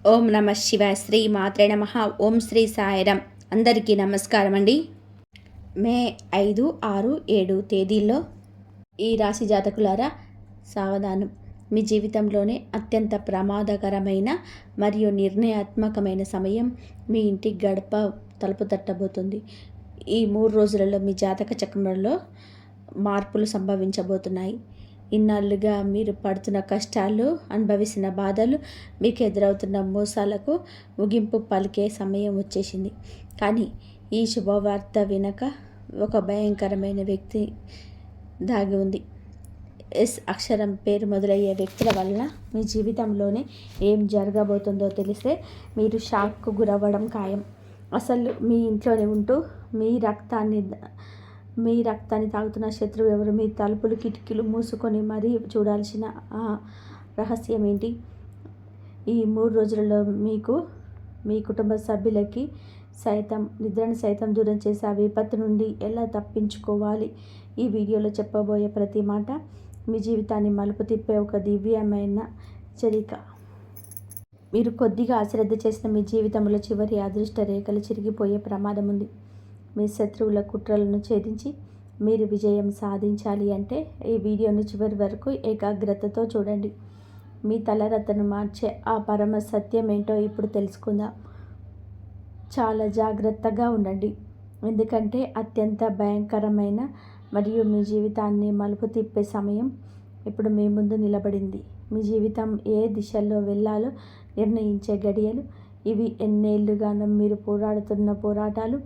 ఓం నమ శివాయ. శ్రీ మాత్రే నమ. ఓం శ్రీ సాయిరాం. అందరికీ నమస్కారం అండి. మే 5, 6, 7 తేదీల్లో ఈ రాశి జాతకులారా సావధానం. మీ జీవితంలోనే అత్యంత ప్రమాదకరమైన మరియు నిర్ణయాత్మకమైన సమయం మీ ఇంటి గడప తలుపు తట్టబోతుంది. ఈ 3 రోజులలో మీ జాతక చక్రంలో మార్పులు సంభవించబోతున్నాయి. ఇన్నాళ్ళుగా మీరు పడుతున్న కష్టాలు, అనుభవిస్తున్న బాధలు, మీకు ఎదురవుతున్న మోసాలకు ముగింపు పలికే సమయం వచ్చేసింది. కానీ ఈ శుభవార్త వినక ఒక భయంకరమైన వ్యక్తి దాగి ఉంది. ఎస్ అక్షరం పేరు మొదలయ్యే వ్యక్తుల వలన మీ జీవితంలోనే ఏం జరగబోతుందో తెలిస్తే మీరు షాక్కు గురవ్వడం ఖాయం. అసలు మీ ఇంట్లోనే ఉంటూ మీ రక్తాన్ని తాగుతున్న శత్రువు ఎవరు? మీ తలుపులు కిటికీలు మూసుకొని మరీ చూడాల్సిన రహస్యం ఏంటి? ఈ 3 రోజులలో మీకు, మీ కుటుంబ సభ్యులకి సైతం నిద్రను సైతం దూరం చేసే ఆ విపత్తు నుండి ఎలా తప్పించుకోవాలి? ఈ వీడియోలో చెప్పబోయే ప్రతి మాట మీ జీవితాన్ని మలుపు తిప్పే ఒక దివ్యమైన హెచ్చరిక. మీరు కొద్దిగా అశ్రద్ధ చేసిన మీ జీవితంలో చివరి అదృష్ట రేఖలు చిరిగిపోయే ప్రమాదం ఉంది. మీ శత్రువుల కుట్రలను ఛేదించి మీరు విజయం సాధించాలి అంటే ఈ వీడియోను చివరి వరకు ఏకాగ్రతతో చూడండి. మీ తలరాతను మార్చే ఆ పరమ సత్యం ఏంటో ఇప్పుడు తెలుసుకుందాం. చాలా జాగ్రత్తగా ఉండండి, ఎందుకంటే అత్యంత భయంకరమైన మరియు మీ జీవితాన్ని మలుపు తిప్పే సమయం ఇప్పుడు మీ ముందు నిలబడింది. మీ జీవితం ఏ దిశలో వెళ్ళాలో నిర్ణయించే గడియలు ఇవి. ఎన్నేళ్లుగానో మీరు పోరాడుతున్న పోరాటాలు,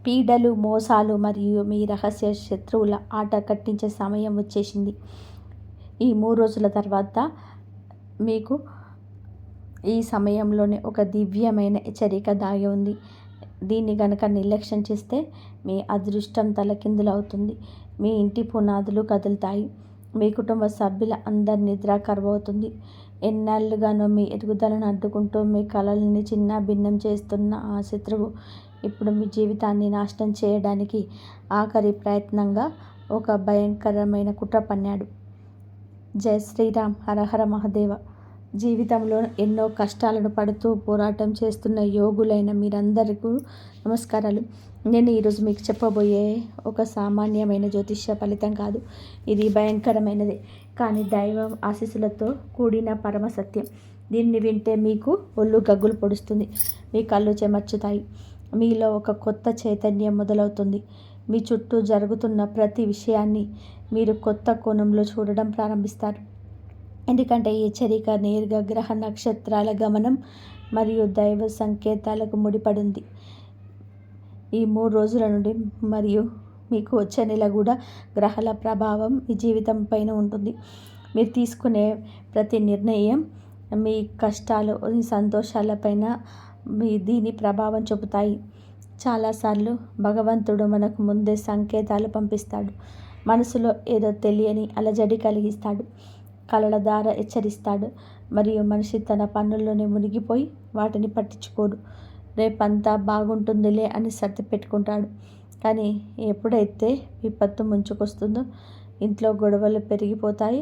పీడలు, మోసాలు మరియు మీ రహస్య శత్రువుల ఆట కట్టించే సమయం వచ్చేసింది. ఈ 3 రోజుల తర్వాత మీకు ఈ సమయంలోనే ఒక దివ్యమైన హెచ్చరిక దాగి ఉంది. దీన్ని గనక నిర్లక్ష్యం చేస్తే మీ అదృష్టం తలకిందులవుతుంది. మీ ఇంటి పునాదులు కదులుతాయి. మీ కుటుంబ సభ్యుల అందరి నిద్ర కరువవుతుంది. ఎన్నాళ్ళుగానో మీ ఎదుగుదలను అడ్డుకుంటూ మీ కలల్ని చిన్న భిన్నం చేస్తున్న ఆ శత్రువు ఇప్పుడు మీ జీవితాన్ని నాశనం చేయడానికి ఆఖరి ప్రయత్నంగా ఒక భయంకరమైన కుట్ర పన్నాడు. జై శ్రీరామ్. హరహర మహాదేవ. జీవితంలో ఎన్నో కష్టాలను పడుతూ పోరాటం చేస్తున్న యోగులైన మీరందరికీ నమస్కారాలు. నేను ఈరోజు మీకు చెప్పబోయే ఒక సామాన్యమైన జ్యోతిష్య ఫలితం కాదు. ఇది భయంకరమైనదే, కానీ దైవ ఆశీస్సులతో కూడిన పరమ సత్యం. దీన్ని వింటే మీకు ఒళ్ళు గగ్గులు పొడుస్తుంది, మీ కళ్ళు చెమర్చుతాయి, మీలో ఒక కొత్త చైతన్యం మొదలవుతుంది. మీ చుట్టూ జరుగుతున్న ప్రతి విషయాన్ని మీరు కొత్త కోణంలో చూడడం ప్రారంభిస్తారు. ఎందుకంటే ఈ హెచ్చరిక నేరుగా గ్రహ నక్షత్రాల గమనం మరియు దైవ సంకేతాలకు ముడిపడింది. ఈ 3 రోజుల నుండి మరియు మీకు వచ్చే నెల కూడా గ్రహాల ప్రభావం మీ జీవితం పైన ఉంటుంది. మీరు తీసుకునే ప్రతి నిర్ణయం మీ కష్టాలు, మీ సంతోషాలపైన దీని ప్రభావం చూపుతాయి. చాలాసార్లు భగవంతుడు మనకు ముందే సంకేతాలు పంపిస్తాడు. మనసులో ఏదో తెలియని అలజడి కలిగిస్తాడు. కలల ద్వారా హెచ్చరిస్తాడు మరియు మనిషి తన పనుల్లోనే మునిగిపోయి వాటిని పట్టించుకోడు. రేపంతా బాగుంటుందిలే అని సర్ది పెట్టుకుంటాడు. కానీ ఎప్పుడైతే విపత్తు ముంచుకొస్తుందో, ఇంట్లో గొడవలు పెరిగిపోతాయి,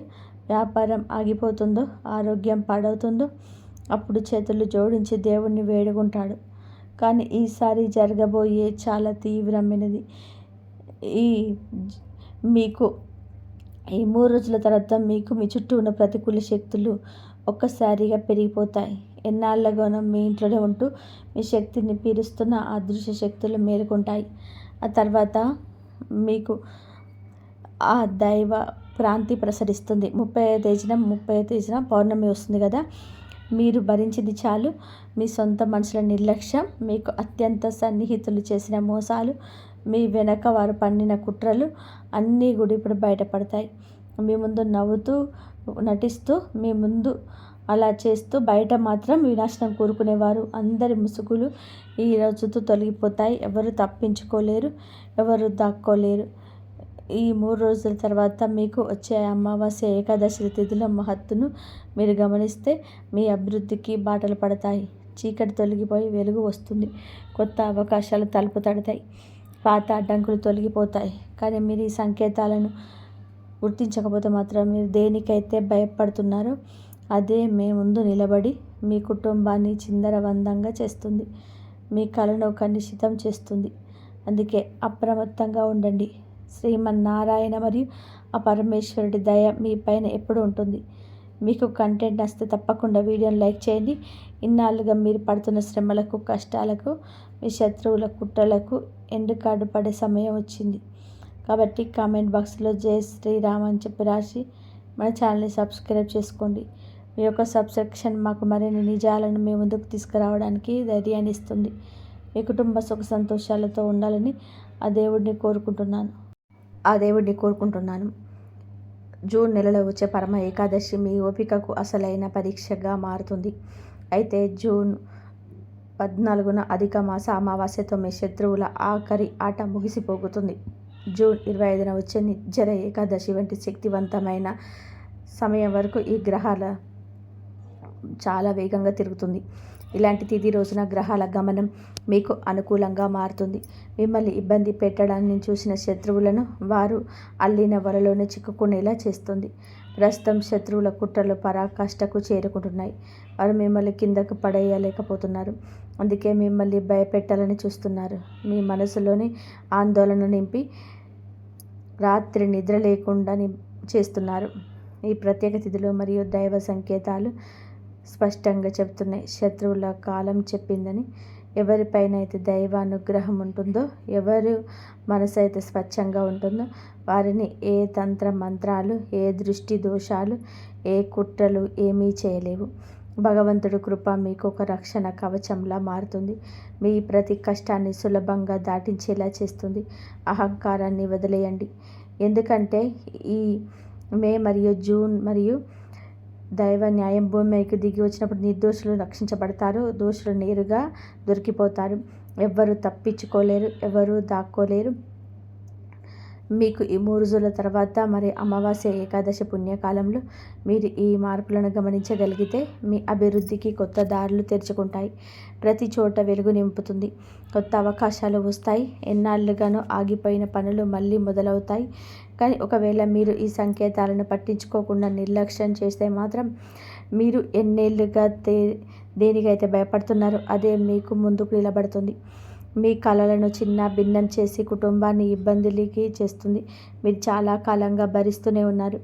వ్యాపారం ఆగిపోతుందో, ఆరోగ్యం పాడవుతుందో, అప్పుడు చేతులు జోడించి దేవుణ్ణి వేడుకుంటాడు. కానీ ఈసారి జరగబోయే చాలా తీవ్రమైనది. మీకు ఈ 3 రోజుల తర్వాత మీకు మీ చుట్టూ ఉన్న ప్రతికూల శక్తులు ఒక్కసారిగా పెరిగిపోతాయి. ఎన్నాళ్ళగానో మీ ఇంట్లోనే ఉంటూ మీ శక్తిని పీలుస్తున్న అదృశ్య శక్తులు మేలుకుంటాయి. ఆ తర్వాత మీకు ఆ దైవ ప్రాంతి ప్రసరిస్తుంది. 30వ తేదీన పౌర్ణమి వస్తుంది కదా. మీరు భరించింది చాలు. మీ సొంత మనుషుల నిర్లక్ష్యం, మీకు అత్యంత సన్నిహితులు చేసిన మోసాలు, మీ వెనక వారు పన్నిన కుట్రలు అన్నీ కూడా ఇప్పుడు బయటపడతాయి. మీ ముందు నవ్వుతూ నటిస్తూ, మీ ముందు అలా చేస్తూ, బయట మాత్రం వినాశనం కోరుకునేవారు అందరి ముసుగులు ఈ రోజుతో తొలగిపోతాయి. ఎవరు తప్పించుకోలేరు, ఎవరు దాక్కోలేరు. ఈ 3 రోజుల తర్వాత మీకు వచ్చే అమావాస్య, ఏకాదశి తిథుల మహత్తును మీరు గమనిస్తే మీ అభివృద్ధికి బాటలు పడతాయి. చీకటి తొలగిపోయి వెలుగు వస్తుంది. కొత్త అవకాశాలు తలుపు తడతాయి. పాత అడ్డంకులు తొలగిపోతాయి. కానీ మీరు ఈ సంకేతాలను గుర్తించకపోతే మాత్రం మీరు దేనికైతే భయపడుతున్నారో అదే మీ ముందు నిలబడి మీ కుటుంబాన్ని చిందరవందంగా చేస్తుంది. మీ కలను కలుషితం చేస్తుంది. అందుకే అప్రమత్తంగా ఉండండి. శ్రీమన్నారాయణ మరియు ఆ పరమేశ్వరుడి దయ మీ పైన ఎప్పుడు ఉంటుంది. మీకు కంటెంట్ నచ్చితే తప్పకుండా వీడియోని లైక్ చేయండి. ఇన్నాళ్ళుగా మీరు పడుతున్న శ్రమలకు, కష్టాలకు, మీ శత్రువుల కుట్రలకు ఎండ్ కార్డు పడే సమయం వచ్చింది. కాబట్టి కామెంట్ బాక్స్లో జై శ్రీరామ్ అని చెప్పి రాసి మన ఛానల్ని సబ్స్క్రైబ్ చేసుకోండి. మీ యొక్క సబ్స్క్రిప్షన్ మాకు మరిన్ని నిజాలను మీ ముందుకు తీసుకురావడానికి ధైర్యాన్ని ఇస్తుంది. మీ కుటుంబ సుఖ సంతోషాలతో ఉండాలని ఆ దేవుడిని కోరుకుంటున్నాను. జూన్ నెలలో వచ్చే పరమ ఏకాదశి మీ ఓపికకు అసలైన పరీక్షగా మారుతుంది. అయితే జూన్ 14న అధిక మాస అమావాస్యతో మీ శత్రువుల ఆఖరి ఆట ముగిసిపోతుంది. జూన్ 25న వచ్చే నిర్జర ఏకాదశి వంటి శక్తివంతమైన సమయం వరకు ఈ గ్రహాల చాలా వేగంగా తిరుగుతుంది. ఇలాంటి తిథి రోజున గ్రహాల గమనం మీకు అనుకూలంగా మారుతుంది. మిమ్మల్ని ఇబ్బంది పెట్టడాన్ని చూసిన శత్రువులను వారు అల్లిన వలలోనే చిక్కుకునేలా చేస్తుంది. ప్రస్తుతం శత్రువుల కుట్రలు పరాకాష్ఠకు చేరుకుంటున్నాయి. వారు మిమ్మల్ని కిందకు పడేయలేకపోతున్నారు. అందుకే మిమ్మల్ని భయపెట్టాలని చూస్తున్నారు. మీ మనసులోని ఆందోళన నింపి రాత్రి నిద్ర లేకుండా చేస్తున్నారు. ఈ ప్రత్యేక తిథులు మరియు దైవ సంకేతాలు స్పష్టంగా చెబుతున్నాయి. శత్రువుల కాలం చెప్పిందని. ఎవరిపైనైతే దైవ అనుగ్రహం ఉంటుందో, ఎవరు మనసు అయితే స్వచ్ఛంగా ఉంటుందో వారిని ఏ తంత్ర మంత్రాలు, ఏ దృష్టి దోషాలు, ఏ కుట్రలు ఏమీ చేయలేవు. భగవంతుడి కృప మీకు ఒక రక్షణ కవచంలా మారుతుంది. మీ ప్రతి కష్టాన్ని సులభంగా దాటించేలా చేస్తుంది. అహంకారాన్ని వదిలేయండి. ఎందుకంటే ఈ మే మరియు జూన్ మరియు దైవ న్యాయం భూమికి దిగి వచ్చినప్పుడు నిర్దోషులు రక్షించబడతారు. దోషులు నేరుగా దొరికిపోతారు. ఎవ్వరూ తప్పించుకోలేరు, ఎవరూ దాక్కోలేరు. మీకు ఈ 3 రోజుల తర్వాత మరి అమావాస్య ఏకాదశి పుణ్యకాలంలో మీరు ఈ మార్పులను గమనించగలిగితే మీ అభివృద్ధికి కొత్త దారులు తెరుచుకుంటాయి. ప్రతి చోట వెలుగు నింపుతుంది. కొత్త అవకాశాలు వస్తాయి. ఎన్నాళ్ళుగానో ఆగిపోయిన పనులు మళ్ళీ మొదలవుతాయి. కానీ ఒకవేళ మీరు ఈ సంకేతాలను పట్టించుకోకుండా నిర్లక్ష్యం చేస్తే మాత్రం మీరు ఎన్నేళ్ళుగా దేనికైతే భయపడుతున్నారో అదే మీకు ముందుకు నిలబడుతుంది. మీ కలలను చిన్న భిన్నం చేసి కుటుంబాన్ని ఇబ్బందులకి చేస్తుంది. మీరు చాలా కాలంగా భరిస్తూనే ఉన్నారు.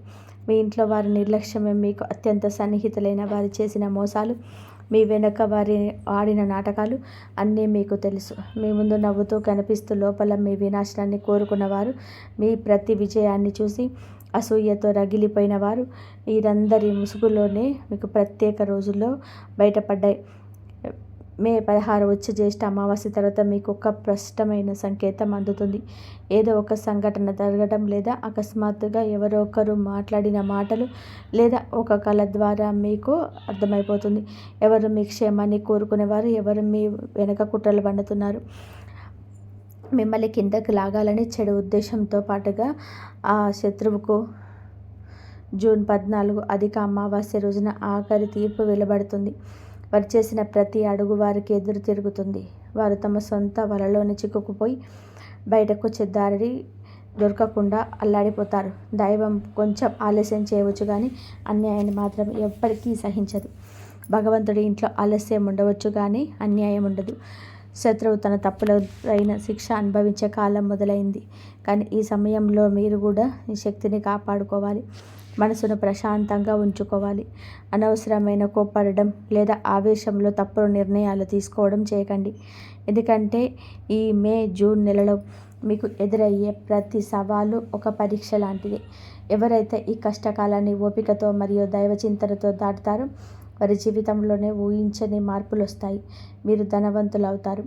మీ ఇంట్లో వారి నిర్లక్ష్యమే, మీకు అత్యంత సన్నిహితులైన వారు చేసిన మోసాలు, మీ వెనుక వారి ఆడిన నాటకాలు అన్నీ మీకు తెలుసు. మీ ముందు నవ్వుతూ కనిపిస్తూ లోపల మీ వినాశనాన్ని కోరుకున్నవారు, మీ ప్రతి విజయాన్ని చూసి అసూయతో రగిలిపోయిన వారు వీరందరి ముసుగులోనే మీకు ప్రత్యేక రోజుల్లో బయటపడ్డాయి. మే 16 వచ్చే జ్యేష్ఠ అమావాస్య తర్వాత మీకు ఒక స్పష్టమైన సంకేతం అందుతుంది. ఏదో ఒక సంఘటన జరగడం, లేదా అకస్మాత్తుగా ఎవరో ఒకరు మాట్లాడిన మాటలు, లేదా ఒక కళ ద్వారా మీకు అర్థమైపోతుంది. ఎవరు మీ క్షేమాన్ని కోరుకునేవారు, ఎవరు మీ వెనక కుట్రలు పండుతున్నారు. మిమ్మల్ని కిందకు లాగాలని చెడు ఉద్దేశంతో పాటుగా ఆ శత్రువుకు జూన్ 14 అధిక అమావాస్య రోజున ఆఖరి తీర్పు వెలువడుతుంది. వారు చేసిన ప్రతి అడుగు వారికి ఎదురు తిరుగుతుంది. వారు తమ సొంత వలలోనే చిక్కుకుపోయి బయటకు వచ్చే దారి దొరకకుండా అల్లాడిపోతారు. దైవం కొంచెం ఆలస్యం చేయవచ్చు, కానీ అన్యాయాన్ని మాత్రం ఎప్పటికీ సహించదు. భగవంతుడి ఇంట్లో ఆలస్యం ఉండవచ్చు, కానీ అన్యాయం ఉండదు. శత్రువు తన తప్పులైన శిక్ష అనుభవించే కాలం మొదలైంది. కానీ ఈ సమయంలో మీరు కూడా ఈ శక్తిని కాపాడుకోవాలి. మనసును ప్రశాంతంగా ఉంచుకోవాలి. అనవసరమైన కోప్పడడం లేదా ఆవేశంలో తప్పుడు నిర్ణయాలు తీసుకోవడం చేయకండి. ఎందుకంటే ఈ మే జూన్ నెలలో మీకు ఎదురయ్యే ప్రతి సవాలు ఒక పరీక్ష లాంటిది. ఎవరైతే ఈ కష్టకాలాన్ని ఓపికతో మరియు దైవచింతనతో దాటుతారో వారి జీవితంలోనే ఊహించని మార్పులు వస్తాయి. మీరు ధనవంతులు అవుతారు.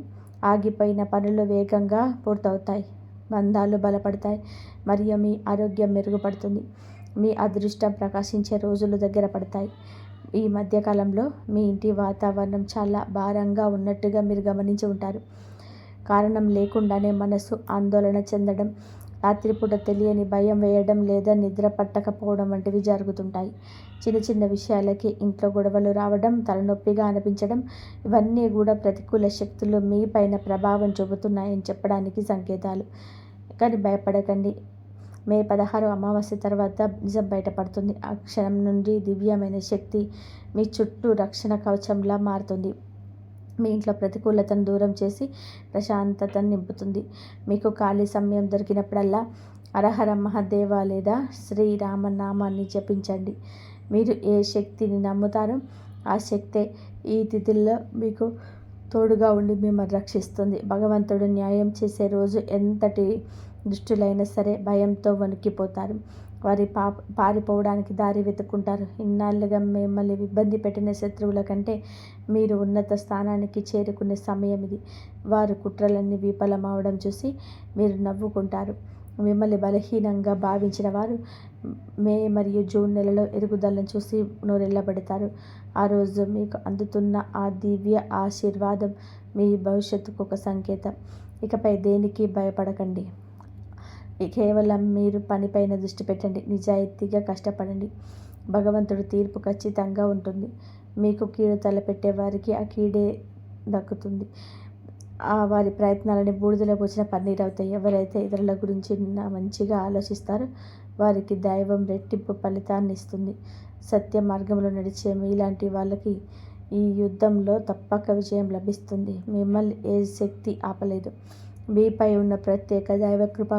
ఆగిపోయిన పనులు వేగంగా పూర్తవుతాయి. బంధాలు బలపడతాయి మరియు మీ ఆరోగ్యం మెరుగుపడుతుంది. మీ అదృష్టం ప్రకాశించే రోజులు దగ్గర పడతాయి. ఈ మధ్యకాలంలో మీ ఇంటి వాతావరణం చాలా భారంగా ఉన్నట్టుగా మీరు గమనించి ఉంటారు. కారణం లేకుండానే మనసు ఆందోళన చెందడం, రాత్రిపూట తెలియని భయం వేయడం లేదా నిద్ర పట్టకపోవడం వంటివి జరుగుతుంటాయి. చిన్న చిన్న విషయాలకి ఇంట్లో గొడవలు రావడం, తలనొప్పిగా అనిపించడం, ఇవన్నీ కూడా ప్రతికూల శక్తులు మీ పైన ప్రభావం చూపుతున్నాయని చెప్పడానికి సంకేతాలు. కానీ భయపడకండి. మే 16 అమావాస్య తర్వాత నిజం బయటపడుతుంది. ఆ క్షణం నుండి దివ్యమైన శక్తి మీ చుట్టూ రక్షణ కవచంలా మారుతుంది. మీ ఇంట్లో ప్రతికూలతను దూరం చేసి ప్రశాంతతను నింపుతుంది. మీకు ఖాళీ సమయం దొరికినప్పుడల్లా హరహర మహాదేవ లేదా శ్రీరామనామాన్ని జపించండి. మీరు ఏ శక్తిని నమ్ముతారో ఆ శక్తే ఈ తిథుల్లో మీకు తోడుగా ఉండి మిమ్మల్ని రక్షిస్తుంది. భగవంతుడు న్యాయం చేసే రోజు ఎంతటి దుష్టులైనా సరే భయంతో వణికిపోతారు. వారి పారిపోవడానికి దారి వెతుక్కుంటారు. ఇన్నాళ్ళుగా మిమ్మల్ని ఇబ్బంది పెట్టిన శత్రువుల కంటే మీరు ఉన్నత స్థానానికి చేరుకునే సమయం ఇది. వారు కుట్రలన్నీ విఫలమవడం చూసి మీరు నవ్వుకుంటారు. మిమ్మల్ని బలహీనంగా భావించిన వారు మే మరియు జూన్ నెలలో ఎదుగుదలను చూసి నోరెళ్ళబెడతారు. ఆ రోజు మీకు అందుతున్న ఆ దివ్య ఆశీర్వాదం మీ భవిష్యత్తుకు ఒక సంకేతం. ఇకపై దేనికి భయపడకండి. కేవలం మీరు పనిపైన దృష్టి పెట్టండి. నిజాయితీగా కష్టపడండి. భగవంతుడి తీర్పు ఖచ్చితంగా ఉంటుంది. మీకు కీడు తలపెట్టే వారికి ఆ కీడే దక్కుతుంది. వారి ప్రయత్నాలని బూడిదలో పోసిన పన్నీరు అవుతాయి. ఎవరైతే ఇతరుల గురించి మంచిగా ఆలోచిస్తారో వారికి దైవం రెట్టింపు ఫలితాన్ని ఇస్తుంది. సత్య మార్గంలో నడిచే మీలాంటి వాళ్ళకి ఈ యుద్ధంలో తప్పక విజయం లభిస్తుంది. మిమ్మల్ని ఏ శక్తి ఆపలేదు. మీపై ఉన్న ప్రత్యేక దైవకృప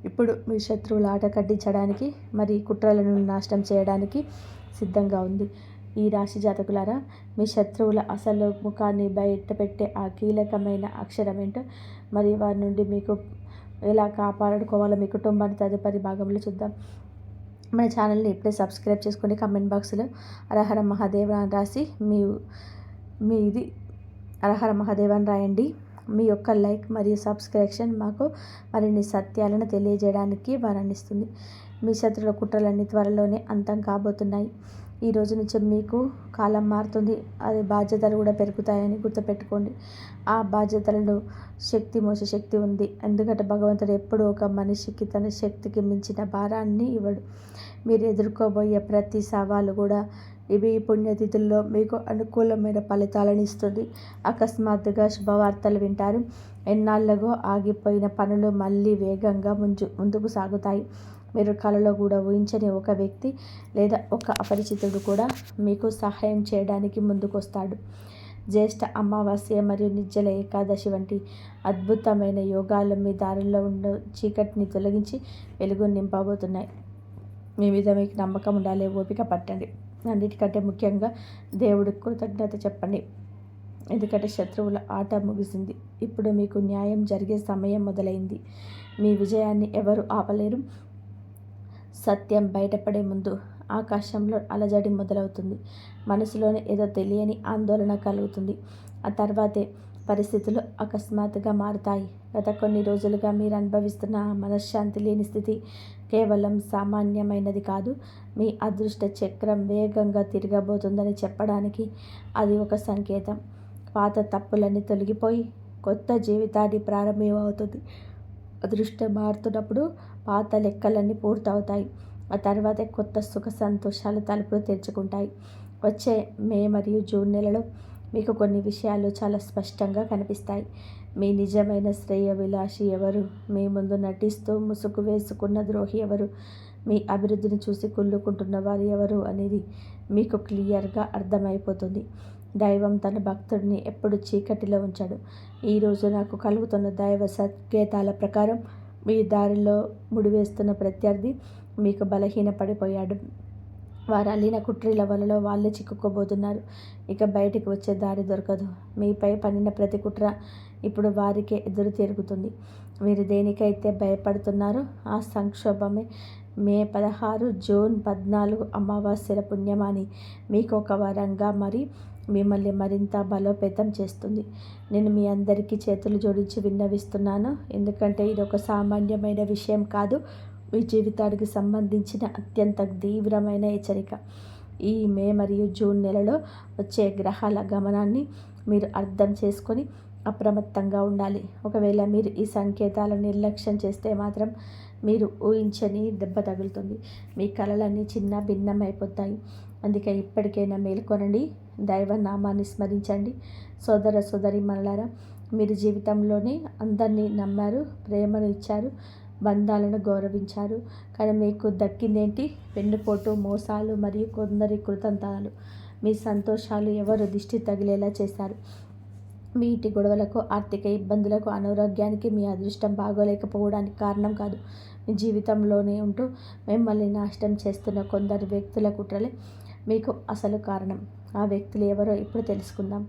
ఇప్పుడు మీ శత్రువుల ఆట కట్టించడానికి మరి కుట్రలను నాశనం చేయడానికి సిద్ధంగా ఉంది. ఈ రాశి జాతకులారా, మీ శత్రువుల అసలు ముఖాన్ని బయటపెట్టే ఆ కీలకమైన అక్షరం ఏంటో మరి వారి నుండి మీకు ఎలా కాపాడుకోవాలో మీ కుటుంబాన్ని తదుపరి భాగంలో చూద్దాం. మన ఛానల్ని ఇప్పుడే సబ్స్క్రైబ్ చేసుకోండి. కమెంట్ బాక్స్లో హరహర మహాదేవ అని రాసి మీది హరహర మహాదేవ అని రాయండి. మీ యొక్క లైక్ మరియు సబ్స్క్రిప్షన్ మాకు మరిన్ని సత్యాలను తెలియజేయడానికి వరాన్నిస్తుంది. మీ శత్రువుల కుట్రలన్నీ త్వరలోనే అంతం కాబోతున్నాయి. ఈ రోజు నుంచి మీకు కాలం మారుతుంది. అది బాధ్యతలు కూడా పెరుగుతాయని గుర్తుపెట్టుకోండి. ఆ బాధ్యతలను మోసే శక్తి ఉంది. ఎందుకంటే భగవంతుడు ఎప్పుడూ ఒక మనిషికి తన శక్తికి మించిన భారాన్ని ఇవ్వడు. మీరు ఎదుర్కోబోయే ప్రతి సవాలు కూడా ఇవి పుణ్యతిథుల్లో మీకు అనుకూలమైన ఫలితాలను ఇస్తుంది. అకస్మాత్తుగా శుభవార్తలు వింటారు. ఎన్నాళ్ళగో ఆగిపోయిన పనులు మళ్ళీ వేగంగా ముందుకు సాగుతాయి. మీరు కలలో కూడా ఊహించని ఒక వ్యక్తి లేదా ఒక అపరిచితుడు కూడా మీకు సహాయం చేయడానికి ముందుకొస్తాడు. జ్యేష్ఠ అమావాస్య మరియు నిర్జల ఏకాదశి వంటి అద్భుతమైన యోగాలు మీ దారిలో ఉన్న చీకటిని తొలగించి వెలుగు నింపబోతున్నాయి. మీ మీద మీకు నమ్మకం ఉండాలి. ఓపిక పట్టండి. అన్నిటికంటే ముఖ్యంగా దేవుడికి కృతజ్ఞత చెప్పండి. ఎందుకంటే శత్రువుల ఆట ముగిసింది. ఇప్పుడు మీకు న్యాయం జరిగే సమయం మొదలైంది. మీ విజయాన్ని ఎవరు ఆపలేరు. సత్యం బయటపడే ముందు ఆకాశంలో అలజడి మొదలవుతుంది. మనసులోనే ఏదో తెలియని ఆందోళన కలుగుతుంది. ఆ తర్వాతే పరిస్థితులు అకస్మాత్తుగా మారుతాయి. గత కొన్ని రోజులుగా మీరు అనుభవిస్తున్న మనశ్శాంతి లేని స్థితి కేవలం సామాన్యమైనది కాదు. మీ అదృష్ట చక్రం వేగంగా తిరగబోతుందని చెప్పడానికి అది ఒక సంకేతం. పాత తప్పులన్నీ తొలగిపోయి కొత్త జీవితాన్ని ప్రారంభమవుతుంది. అదృష్టం మారుతున్నప్పుడు పాత లెక్కలన్నీ పూర్తవుతాయి. ఆ తర్వాతే కొత్త సుఖ సంతోషాలు తలుపులు తెరుచుకుంటాయి. వచ్చే మే మరియు జూన్ నెలలో మీకు కొన్ని విషయాలు చాలా స్పష్టంగా కనిపిస్తాయి. మీ నిజమైన శ్రేయోభిలాషి ఎవరు, మీ ముందు నటిస్తూ ముసుగు వేసుకున్న ద్రోహి ఎవరు, మీ అభివృద్ధిని చూసి కుళ్ళుకుంటున్న వారు ఎవరు అనేది మీకు క్లియర్గా అర్థమైపోతుంది. దైవం తన భక్తుడిని ఎప్పుడు చీకటిలో ఉంచాడు. ఈరోజు నాకు కలుగుతున్న దైవ సంకేతాల ప్రకారం మీ దారిలో ముడివేస్తున్న ప్రత్యర్థి మీకు బలహీనపడిపోయాడు. వారు అల్లిన కుట్రీల వలలో వాళ్ళే చిక్కుకోబోతున్నారు. ఇక బయటికి వచ్చే దారి దొరకదు. మీపై పన్నిన ప్రతి కుట్ర ఇప్పుడు వారికే ఎదురు తిరుగుతుంది. మీరు దేనికైతే భయపడుతున్నారో ఆ సంక్షోభమే మే 16, జూన్ 14 అమావాస్యల పుణ్యమాని మీకు ఒక వరంగా మరి మిమ్మల్ని మరింత బలోపేతం చేస్తుంది. నేను మీ అందరికీ చేతులు జోడించి విన్నవిస్తున్నాను. ఎందుకంటే ఇది ఒక సామాన్యమైన విషయం కాదు. మీ జీవితానికి సంబంధించిన అత్యంత తీవ్రమైన హెచ్చరిక. ఈ మే మరియు జూన్ నెలలో వచ్చే గ్రహాల గమనాన్ని మీరు అర్థం చేసుకొని అప్రమత్తంగా ఉండాలి. ఒకవేళ మీరు ఈ సంకేతాలను నిర్లక్ష్యం చేస్తే మాత్రం మీరు ఊహించని దెబ్బ తగులుతుంది. మీ కలలన్నీ చిన్న భిన్నమైపోతాయి. అందుకే ఇప్పటికైనా మేల్కొనండి. దైవనామాన్ని స్మరించండి. సోదర సోదరీమణులారా, మీరు జీవితంలోని అందరినీ నమ్మారు, ప్రేమను ఇచ్చారు. బంధాలను గౌరవించారు. కానీ మీకు దక్కిందేంటి? వెన్నుపోటు, మోసాలు మరియు కొందరి కృతంతాలు. మీ సంతోషాలు ఎవరు దిష్టి తగిలేలా చేశారు. మీ ఇంటి గొడవలకు, ఆర్థిక ఇబ్బందులకు, అనారోగ్యానికి మీ అదృష్టం బాగోలేకపోవడానికి కారణం కాదు. మీ జీవితంలోనే ఉంటూ మిమ్మల్ని నాశనం చేస్తున్న కొందరు వ్యక్తుల కుట్రలే మీకు అసలు కారణం. ఆ వ్యక్తులు ఎవరో ఇప్పుడు తెలుసుకుందాం.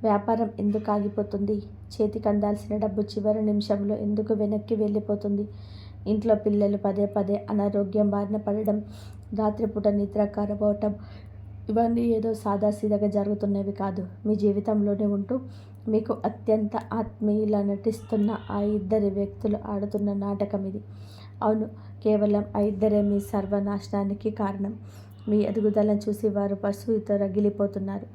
వ్యాపారం ఎందుకు ఆగిపోతుంది? చేతికి అందాల్సిన డబ్బు చివరి నిమిషంలో ఎందుకు వెనక్కి వెళ్ళిపోతుంది? ఇంట్లో పిల్లలు పదే పదే అనారోగ్యం బారిన పడడం, రాత్రిపూట నిద్ర కరవటం, ఇవన్నీ ఏదో సాదాసీదాగా జరుగుతున్నవి కాదు. మీ జీవితంలోనే ఉంటూ మీకు అత్యంత ఆత్మీయులా నటిస్తున్న ఆ ఇద్దరి వ్యక్తులు ఆడుతున్న నాటకం ఇది. అవును, కేవలం ఆ ఇద్దరే మీ సర్వనాశనానికి కారణం. మీ ఎదుగుదలను చూసి వారు పశువుతో రగిలిపోతున్నారు.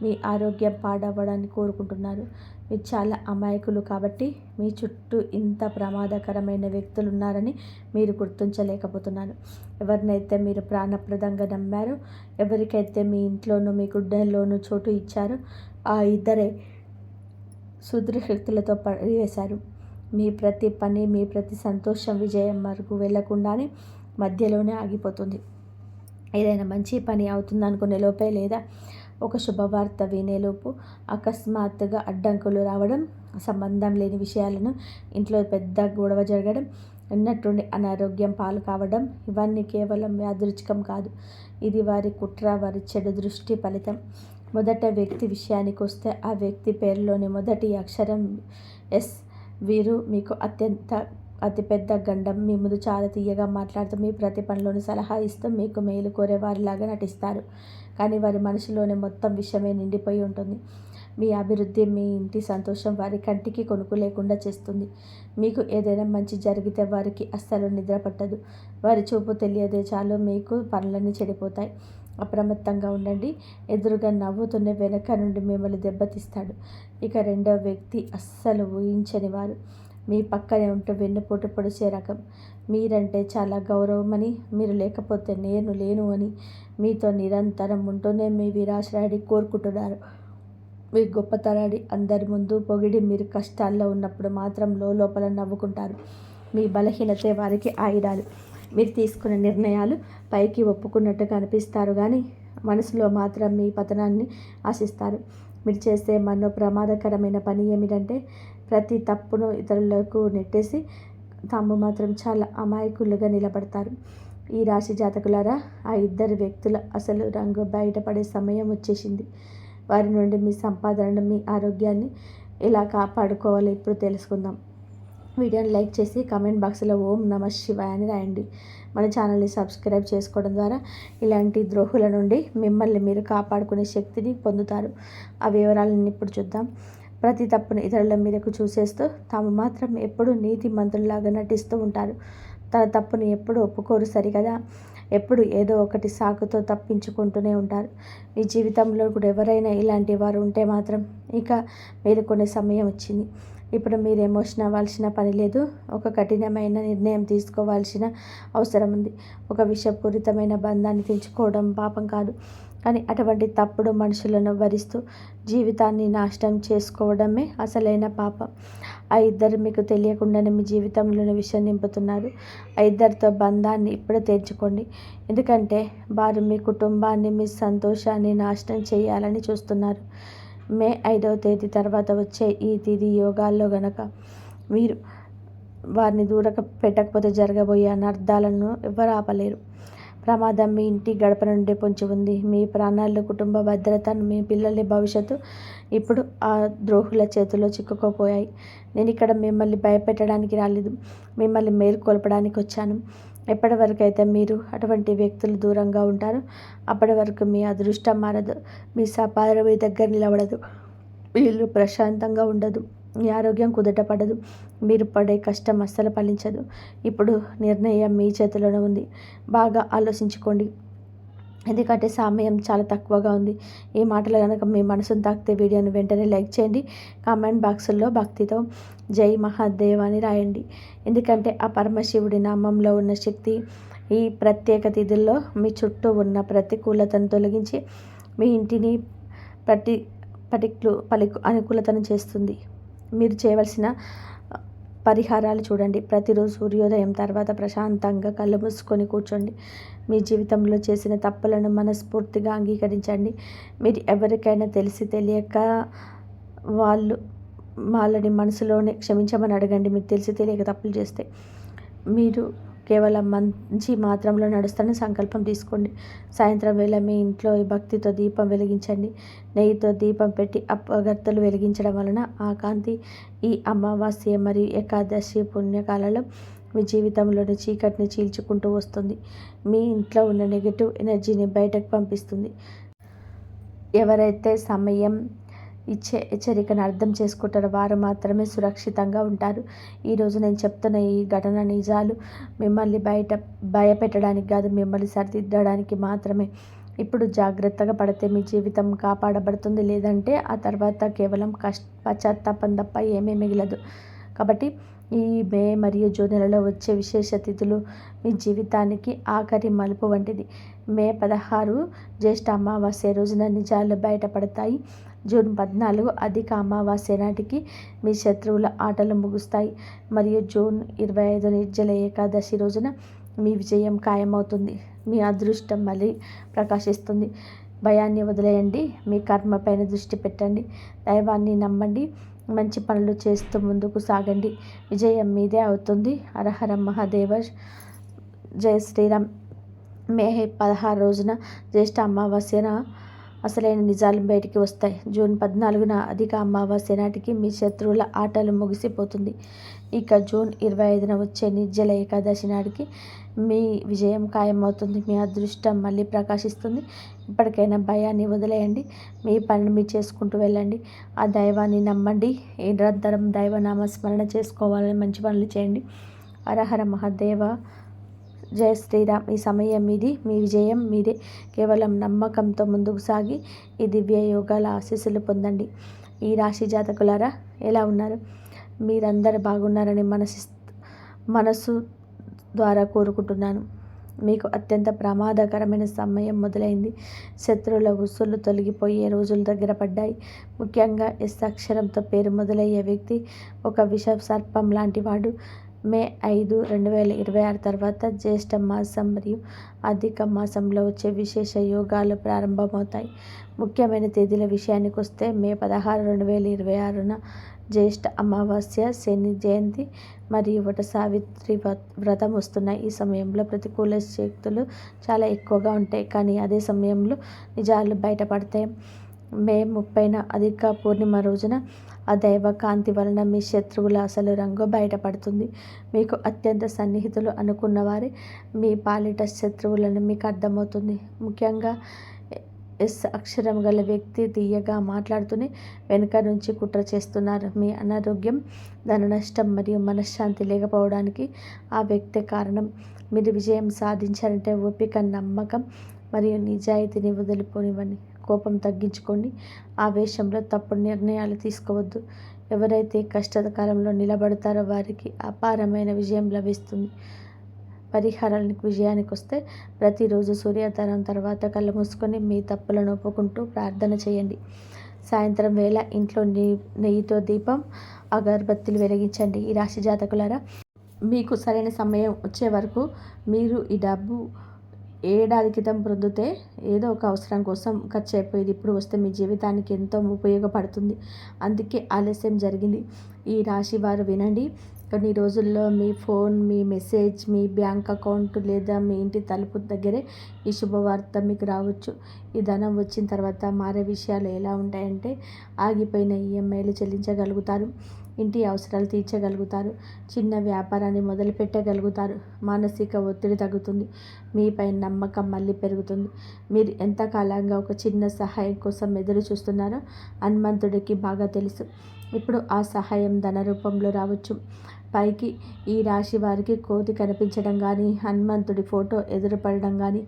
మీ ఆరోగ్యం పాడవ్వడాన్ని కోరుకుంటున్నారు. మీరు చాలా అమాయకులు కాబట్టి మీ చుట్టూ ఇంత ప్రమాదకరమైన వ్యక్తులు ఉన్నారని మీరు గుర్తించలేకపోతున్నారు. ఎవరినైతే మీరు ప్రాణప్రదంగా నమ్మారో, ఎవరికైతే మీ ఇంట్లోనూ మీ గుండెల్లోనూ చోటు ఇచ్చారో ఆ ఇద్దరే శక్తులతో పడివేశారు. మీ ప్రతి పని, మీ ప్రతి సంతోషం విజయం వరకు వెళ్లకుండానే మధ్యలోనే ఆగిపోతుంది. ఏదైనా మంచి పని అవుతుందనుకునే లోపే లేదా ఒక శుభవార్త వినేలోపు అకస్మాత్తుగా అడ్డంకులు రావడం, సంబంధం లేని విషయాలను ఇంట్లో పెద్ద గొడవ జరగడం, ఉన్నట్టుండి అనారోగ్యం పాలు కావడం, ఇవన్నీ కేవలం యాదృచ్ఛికం కాదు. ఇది వారి కుట్ర, వారి చెడు దృష్టి ఫలితం. మొదట వ్యక్తి విషయానికి వస్తే, ఆ వ్యక్తి పేరులోని మొదటి అక్షరం ఎస్. వీరు మీకు అతిపెద్ద గండం. మీ ముందు చాలా తీయగా మాట్లాడుతూ, మీ ప్రతి పనిలోని సలహా ఇస్తూ, మీకు మేలు కోరే వారిలాగా నటిస్తారు. కానీ వారి మనసులోనే మొత్తం విషయమే నిండిపోయి ఉంటుంది. మీ అభివృద్ధి, మీ ఇంటి సంతోషం వారి కంటికి కొనుకు లేకుండా చేస్తుంది. మీకు ఏదైనా మంచి జరిగితే వారికి అస్సలు నిద్ర పట్టదు. వారి చూపు తెలియదే చాలు మీకు పనులన్నీ చెడిపోతాయి. అప్రమత్తంగా ఉండండి. ఎదురుగా నవ్వుతున్న వెనక నుండి మిమ్మల్ని దెబ్బతీస్తాడు. ఇక రెండో వ్యక్తి అస్సలు ఊహించని వారు. మీ పక్కనే ఉంటూ వెన్నుపోటు పొడిచే రకం. మీరంటే చాలా గౌరవమని, మీరు లేకపోతే నేను లేను అని, మీతో నిరంతరం ఉంటూనే మీ విరాశరాడి కోరుకుంటున్నారు. మీ గొప్పతనాన్ని అందరి ముందు పొగిడి, మీరు కష్టాల్లో ఉన్నప్పుడు మాత్రం లోపల నవ్వుకుంటారు. మీ బలహీనతే వారికి ఆయుధాలు. మీరు తీసుకునే నిర్ణయాలు పైకి ఒప్పుకున్నట్టుగా అనిపిస్తారు కానీ మనసులో మాత్రం మీ పతనాన్ని ఆశిస్తారు. మీరు చేసే మరో ప్రమాదకరమైన పని ఏమిటంటే, ప్రతి తప్పును ఇతరులకు నెట్టేసి తాము మాత్రం చాలా అమాయకులుగా నిలబడతారు. ఈ రాశి జాతకులారా, ఆ ఇద్దరు వ్యక్తుల అసలు రంగు బయటపడే సమయం వచ్చేసింది. వారి నుండి మీ సంపాదనను, మీ ఆరోగ్యాన్ని ఎలా కాపాడుకోవాలో ఇప్పుడు తెలుసుకుందాం. వీడియోని లైక్ చేసి కామెంట్ బాక్స్లో ఓం నమః శివాయ అని రాయండి. మన ఛానల్ని సబ్స్క్రైబ్ చేసుకోవడం ద్వారా ఇలాంటి ద్రోహుల నుండి మిమ్మల్ని మీరు కాపాడుకునే శక్తిని పొందుతారు. ఆ వివరాలను ఇప్పుడు చూద్దాం. ప్రతి తప్పును ఇతరుల మీదకు చూసేస్తూ తాము మాత్రం ఎప్పుడూ నీతిమంతుల్లాగా నటిస్తూ ఉంటారు. తన తప్పును ఎప్పుడు ఒప్పుకోరు సరికదా. ఎప్పుడు ఏదో ఒకటి సాకుతో తప్పించుకుంటూనే ఉంటారు. మీ జీవితంలో కూడా ఎవరైనా ఇలాంటి వారు ఉంటే మాత్రం ఇక మేలుకునే సమయం వచ్చింది. ఇప్పుడు మీరు ఎమోషన్ అవ్వాల్సిన పని లేదు. ఒక కఠినమైన నిర్ణయం తీసుకోవాల్సిన అవసరం ఉంది. ఒక విషపూరితమైన బంధాన్ని తెంచుకోవడం పాపం కాదు, కానీ అటువంటి తప్పుడు మనుషులను భరిస్తూ జీవితాన్ని నాశనం చేసుకోవడమే అసలైన పాపం. ఆ ఇద్దరు మీకు తెలియకుండానే మీ జీవితంలోని విషయం నింపుతున్నారు. ఆ ఇద్దరితో బంధాన్ని ఇప్పుడే తెంచుకోండి. ఎందుకంటే వారు మీ కుటుంబాన్ని, మీ సంతోషాన్ని నాశనం చేయాలని చూస్తున్నారు. మే 5వ తేదీ తర్వాత వచ్చే ఈ తిథి యోగాల్లో గనక మీరు వారిని దూరం పెట్టకపోతే జరగబోయే అనర్థాలను ఎవరు ఆపలేరు. ప్రమాదం మీ ఇంటి గడప నుండి పొంచి ఉంది. మీ ప్రాణాలు, కుటుంబ భద్రతను, మీ పిల్లల భవిష్యత్తు ఇప్పుడు ఆ ద్రోహుల చేతుల్లో చిక్కుకోపోయాయి. నేను ఇక్కడ మిమ్మల్ని భయపెట్టడానికి రాలేదు, మిమ్మల్ని మేల్కొల్పడానికి వచ్చాను. ఎప్పటి వరకు అయితే మీరు అటువంటి వ్యక్తులు దూరంగా ఉంటారో అప్పటి వరకు మీ అదృష్టం మారదు, మీ సంపాదన మీ దగ్గర నిలబడదు, మీ ఇల్లు ప్రశాంతంగా ఉండదు, మీ ఆరోగ్యం కుదుటపడదు, మీరు పడే కష్టం అస్సలు ఫలించదు. ఇప్పుడు నిర్ణయం మీ చేతిలోనే ఉంది. బాగా ఆలోచించుకోండి, ఎందుకంటే సమయం చాలా తక్కువగా ఉంది. ఈ మాటలు కనుక మీ మనసును తాకితే వీడియోని వెంటనే లైక్ చేయండి. కామెంట్ బాక్సుల్లో భక్తితో జై మహాదేవ్ అని రాయండి. ఎందుకంటే ఆ పరమశివుడి నామంలో ఉన్న శక్తి ఈ ప్రత్యేక తిథుల్లో మీ చుట్టూ ఉన్న ప్రతికూలతను తొలగించి మీ ఇంటిని అనుకూలతను చేస్తుంది. మీరు చేయవలసిన పరిహారాలు చూడండి. ప్రతిరోజు సూర్యోదయం తర్వాత ప్రశాంతంగా కళ్ళు మూసుకొని కూర్చోండి. మీ జీవితంలో చేసిన తప్పులను మనస్ఫూర్తిగా అంగీకరించండి. మీరు ఎవరికైనా తెలిసి తెలియక వాళ్ళని మనసులోనే క్షమించమని అడగండి. మీరు తెలిసి తెలియక తప్పులు చేస్తే. మీరు కేవలం మంచి మాత్రంలో నడుస్తానని సంకల్పం తీసుకోండి. సాయంత్రం వేళ మీ ఇంట్లో భక్తితో దీపం వెలిగించండి. నెయ్యితో దీపం పెట్టి అగరత్తులు వెలిగించడం వలన ఆ కాంతి ఈ అమావాస్య మరియు ఏకాదశి పుణ్యకాలలో మీ జీవితంలోని చీకటిని చీల్చుకుంటూ వస్తుంది. మీ ఇంట్లో ఉన్న నెగిటివ్ ఎనర్జీని బయటకు పంపిస్తుంది. ఎవరైతే సమయం ఇచ్చే హెచ్చరికను అర్థం చేసుకుంటారో వారు మాత్రమే సురక్షితంగా ఉంటారు. ఈరోజు నేను చెప్తున్న ఈ ఘటన నిజాలు మిమ్మల్ని భయపెట్టడానికి కాదు, మిమ్మల్ని సరిదిద్దడానికి మాత్రమే. ఇప్పుడు జాగ్రత్తగా పడితే మీ జీవితం కాపాడబడుతుంది. లేదంటే ఆ తర్వాత కేవలం పశ్చాత్తాపం తప్ప ఏమీ మిగలదు. కాబట్టి ఈ మే మరియు జూన్ నెలలో వచ్చే విశేష తిథులు మీ జీవితానికి ఆఖరి మలుపు వంటిది. మే 16 జ్యేష్ఠ అమావాస్య రోజున నిజాలు బయటపడతాయి. జూన్ 14 అధిక అమావాస్య నాటికి మీ శత్రువుల ఆటలు ముగుస్తాయి. మరియు జూన్ 25 నిర్జల ఏకాదశి రోజున మీ విజయం ఖాయమవుతుంది. మీ అదృష్టం మళ్ళీ ప్రకాశిస్తుంది. భయాన్ని వదిలేయండి. మీ కర్మపైన దృష్టి పెట్టండి. దైవాన్ని నమ్మండి. మంచి పనులు చేస్తూ ముందుకు సాగండి. విజయం మీదే అవుతుంది. హరహర మహాదేవ. జై శ్రీరామ్. మే 16 రోజున జ్యేష్ఠ అమావాస్యన అసలైన నిజాలు బయటికి వస్తాయి. జూన్ 14న అధిక అమావాస్య నాటికి మీ శత్రువుల ఆటలు ముగిసిపోతుంది. ఇక జూన్ 25న వచ్చే నిర్జల ఏకాదశి నాటికి మీ విజయం ఖాయమవుతుంది. మీ అదృష్టం మళ్ళీ ప్రకాశిస్తుంది. ఇప్పటికైనా భయాన్ని వదిలేయండి. మీ పనిని మీరు చేసుకుంటూ వెళ్ళండి. ఆ దైవాన్ని నమ్మండి. నిరంతరం దైవనామ స్మరణ చేసుకోవాలని మంచి పనులు చేయండి. హరహర మహాదేవ. జై శ్రీరామ్. ఈ సమయం మీది. మీ విజయం మీదే. కేవలం నమ్మకంతో ముందుకు సాగి ఈ దివ్య యోగాల ఆశీస్సులు పొందండి. ఈ రాశి జాతకులారా ఎలా ఉన్నారు? మీరందరూ బాగున్నారని మనసు ద్వారా కోరుకుంటున్నాను. మీకు అత్యంత ప్రమాదకరమైన సమయం మొదలైంది. శత్రువుల ఉసులు తొలగిపోయే రోజులు దగ్గర పడ్డాయి. ముఖ్యంగా ఎస్ అక్షరంతో పేరు మొదలయ్యే వ్యక్తి ఒక విష సర్పం లాంటి వాడు. మే 5, 2026 తర్వాత జ్యేష్ఠ మాసం మరియు అధిక మాసంలో వచ్చే విశేష యోగాలు ప్రారంభమవుతాయి. ముఖ్యమైన తేదీల విషయానికి వస్తే మే 16, 2026న జ్యేష్ఠ అమావాస్య, శని జయంతి మరియు వట సావిత్రి వ్రతం వస్తున్నాయి. ఈ సమయంలో ప్రతికూల శక్తులు చాలా ఎక్కువగా ఉంటాయి, కానీ అదే సమయంలో నిజాలు బయటపడతాయి. మే 30న అధిక పూర్ణిమ రోజున ఆ దైవ కాంతి వలన మీ శత్రువుల అసలు రంగు బయటపడుతుంది. మీకు అత్యంత సన్నిహితులు అనుకున్న వారే మీ పాలిట శత్రువులను మీకు అర్థమవుతుంది. ముఖ్యంగా ఎస్ అక్షరం గల వ్యక్తి తీయగా మాట్లాడుతూనే వెనుక నుంచి కుట్ర చేస్తున్నారు. మీ అనారోగ్యం, ధన నష్టం మరియు మనశ్శాంతి లేకపోవడానికి ఆ వ్యక్తే కారణం. మీరు విజయం సాధించాలంటే ఓపిక, నమ్మకం మరియు నిజాయితీని వదిలిపోనివ్వండి. కోపం తగ్గించుకోండి. ఆవేశంలో తప్పుడు నిర్ణయాలు తీసుకోవద్దు. ఎవరైతే కష్టకాలంలో నిలబడతారో వారికి అపారమైన విజయం లభిస్తుంది. పరిహారానికి విజయానికి వస్తే ప్రతిరోజు సూర్యోదయం తర్వాత కళ్ళు మూసుకొని మీ తప్పులను ఒప్పుకుంటూ ప్రార్థన చేయండి. సాయంత్రం వేళ ఇంట్లో నెయ్యితో దీపం, అగరబత్తులు వెలిగించండి. ఈ రాశి జాతకులారా, మీకు సరైన సమయం వచ్చే వరకు మీరు ఈ డబ్బు ఏడాది క్రితం పొందితే ఏదో ఒక అవసరం కోసం ఖర్చు అయిపోయేది. ఇప్పుడు వస్తే మీ జీవితానికి ఎంతో ఉపయోగపడుతుంది. అందుకే ఆలస్యం జరిగింది. ఈ రాశి వారు వినండి. కొన్ని రోజుల్లో మీ ఫోన్, మీ మెసేజ్, మీ బ్యాంక్ అకౌంట్ లేదా మీ ఇంటి తలుపు దగ్గరే ఈ శుభవార్త మీకు రావచ్చు. ఈ ధనం వచ్చిన తర్వాత మారే విషయాలు ఎలా ఉంటాయంటే, ఆగిపోయిన ఈఎంఐలు చెల్లించగలుగుతారు, ఇంటి అవసరాలు తీర్చగలుగుతారు, చిన్న వ్యాపారాన్ని మొదలు పెట్టగలుగుతారు, మానసిక ఒత్తిడి తగ్గుతుంది, మీపై నమ్మకం మళ్ళీ పెరుగుతుంది. మీరు ఎంతకాలంగా ఒక చిన్న సహాయం కోసం ఎదురు చూస్తున్నారో హనుమంతుడికి బాగా తెలుసు. ఇప్పుడు ఆ సహాయం ధన రూపంలో రావచ్చు. పైకి ఈ రాశి వారికి కోతి కనిపించడం కానీ, హనుమంతుడి ఫోటో ఎదురుపడడం కానీ,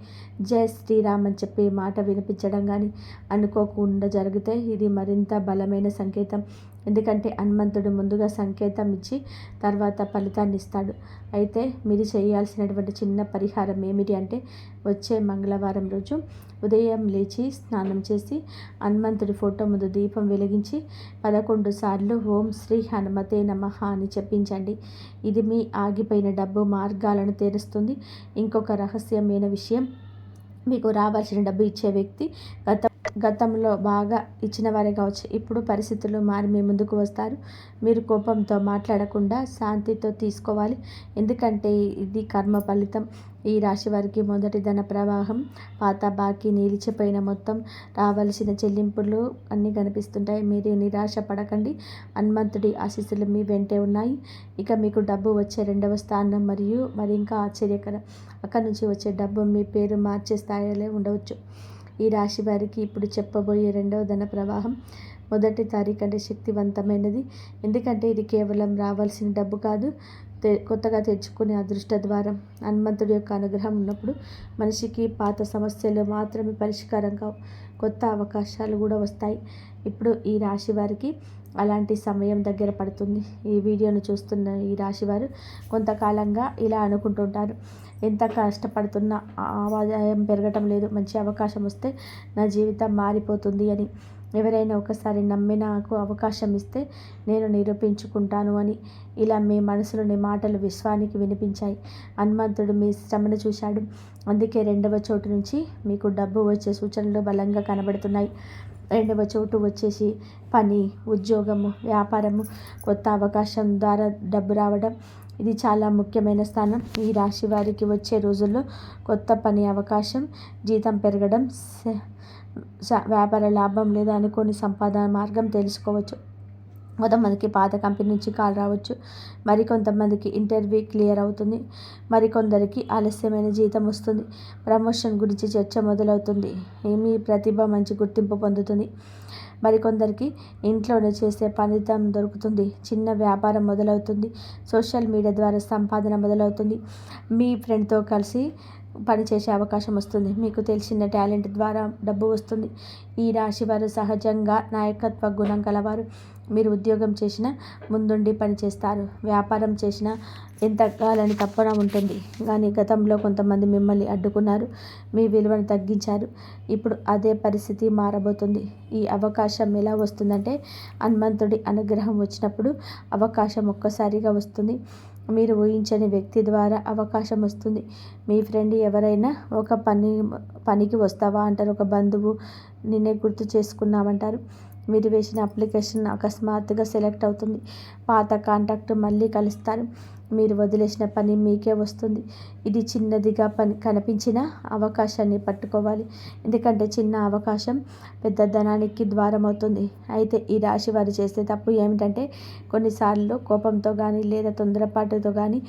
జై శ్రీరామ్ అని చెప్పి మాట వినిపించడం కానీ అనుకోకుండా జరిగితే ఇది మరింత బలమైన సంకేతం. ఎందుకంటే హనుమంతుడు ముందుగా సంకేతం ఇచ్చి తర్వాత ఫలితాన్ని ఇస్తాడు. అయితే మీరు చేయాల్సినటువంటి చిన్న పరిహారం ఏమిటి అంటే, వచ్చే మంగళవారం రోజు ఉదయం లేచి స్నానం చేసి హనుమంతుడి ఫోటో ముందు దీపం వెలిగించి 11 సార్లు ఓం శ్రీ హనుమతే నమః అని చెప్పించండి. చేయండి. ఇది మీ ఆగిపోయిన డబ్బు మార్గాలను తెరుస్తుంది. ఇంకొక రహస్యమైన విషయం, మీకు రావాల్సిన డబ్బు ఇచ్చే వ్యక్తి గతంలో బాగా ఇచ్చిన వారే కావచ్చు. ఇప్పుడు పరిస్థితులు మారి మీ ముందుకు వస్తారు. మీరు కోపంతో మాట్లాడకుండా శాంతితో తీసుకోవాలి. ఎందుకంటే ఇది కర్మ ఫలితం. ఈ రాశి వారికి మొదటి ధన ప్రవాహం, పాత బాకీ, నిలిచిపోయిన మొత్తం, రావాల్సిన చెల్లింపులు అన్నీ కనిపిస్తుంటాయి. మీరు నిరాశ పడకండి. హనుమంతుడి ఆశీస్సులు మీ వెంటే ఉన్నాయి. ఇక మీకు డబ్బు వచ్చే రెండవ స్థానం మరియు మరి ఇంకా ఆశ్చర్యకరం, అక్కడి నుంచి వచ్చే డబ్బు మీ పేరు మార్చే స్థాయిలో ఉండవచ్చు. ఈ రాశి వారికి ఇప్పుడు చెప్పబోయే రెండవ ధన ప్రవాహం మొదటి తారీఖు అంటే శక్తివంతమైనది. ఎందుకంటే ఇది కేవలం రావాల్సిన డబ్బు కాదు, కొత్తగా తెచ్చుకునే అదృష్ట ద్వారం. హనుమంతుడి యొక్క అనుగ్రహం ఉన్నప్పుడు మనిషికి పాత సమస్యలు మాత్రమే పరిష్కారం కావు, కొత్త అవకాశాలు కూడా వస్తాయి. ఇప్పుడు ఈ రాశి వారికి అలాంటి సమయం దగ్గర పడుతుంది. ఈ వీడియోను చూస్తున్న ఈ రాశివారు కొంతకాలంగా ఇలా అనుకుంటుంటారు, ఎంత కష్టపడుతున్నా ఆదాయం పెరగటం లేదు, మంచి అవకాశం వస్తే నా జీవితం మారిపోతుంది అని. ఎవరైనా ఒకసారి నమ్మి నాకు అవకాశం ఇస్తే నేను నిరూపించుకుంటాను అని. ఇలా మీ మనసులోని మాటలు విశ్వానికి వినిపించాయి. హనుమంతుడు మీ శ్రమను చూశాడు. అందుకే రెండవ చోటు నుంచి మీకు డబ్బు వచ్చే సూచనలు బలంగా కనబడుతున్నాయి. రెండవ చోటు వచ్చేసి పని, ఉద్యోగము, వ్యాపారము, కొత్త అవకాశం ద్వారా డబ్బు రావడం. ఇది చాలా ముఖ్యమైన స్థానం. ఈ రాశి వారికి వచ్చే రోజుల్లో కొత్త పని అవకాశం, జీతం పెరగడం, వ్యాపార లాభం లేదా అనుకోని సంపాదన మార్గం తెలుసుకోవచ్చు. కొంతమందికి పాత కంపెనీ నుంచి కాల్ రావచ్చు. మరికొంతమందికి ఇంటర్వ్యూ క్లియర్ అవుతుంది. మరికొందరికి ఆలస్యమైన జీతం వస్తుంది. ప్రమోషన్ గురించి చర్చ మొదలవుతుంది. మీ ప్రతిభ మంచి గుర్తింపు పొందుతుంది. మరికొందరికి ఇంట్లోనే చేసే ఫలితం దొరుకుతుంది. చిన్న వ్యాపారం మొదలవుతుంది. సోషల్ మీడియా ద్వారా సంపాదన మొదలవుతుంది. మీ ఫ్రెండ్తో కలిసి పనిచేసే అవకాశం వస్తుంది. మీకు తెలిసిన టాలెంట్ ద్వారా డబ్బు వస్తుంది. ఈ రాశి వారు సహజంగా నాయకత్వ గుణం కలవారు. మీరు ఉద్యోగం చేసినా ముందుండి పనిచేస్తారు. వ్యాపారం చేసినా ఎంతకాలని తప్పన ఉంటుంది. కానీ గతంలో కొంతమంది మిమ్మల్ని అడ్డుకున్నారు, మీ విలువను తగ్గించారు. ఇప్పుడు అదే పరిస్థితి మారబోతుంది. ఈ అవకాశం ఎలా వస్తుందంటే, హనుమంతుడి అనుగ్రహం వచ్చినప్పుడు అవకాశం ఒక్కసారిగా వస్తుంది. మీరు ఊహించని వ్యక్తి ద్వారా అవకాశం వస్తుంది. మీ ఫ్రెండ్ ఎవరైనా ఒక పనికి వస్తావా అంటారు. ఒక బంధువు నిన్నే గుర్తు చేసుకున్నామంటారు. మీరు వేసిన అప్లికేషన్ అకస్మాత్తుగా సెలెక్ట్ అవుతుంది. పాత కాంటాక్ట్ మళ్ళీ కలుస్తారు. మీరు వదిలేసిన పని మీకే వస్తుంది. ఇది చిన్నదిగా కనిపించిన అవకాశాన్ని పట్టుకోవాలి. ఎందుకంటే చిన్న అవకాశం పెద్ద ధనానికి ద్వారం అవుతుంది. అయితే ఈ రాశి వారు చేసే తప్పు ఏమిటంటే, కొన్నిసార్లు కోపంతో కానీ లేదా తొందరపాటుతో కానీ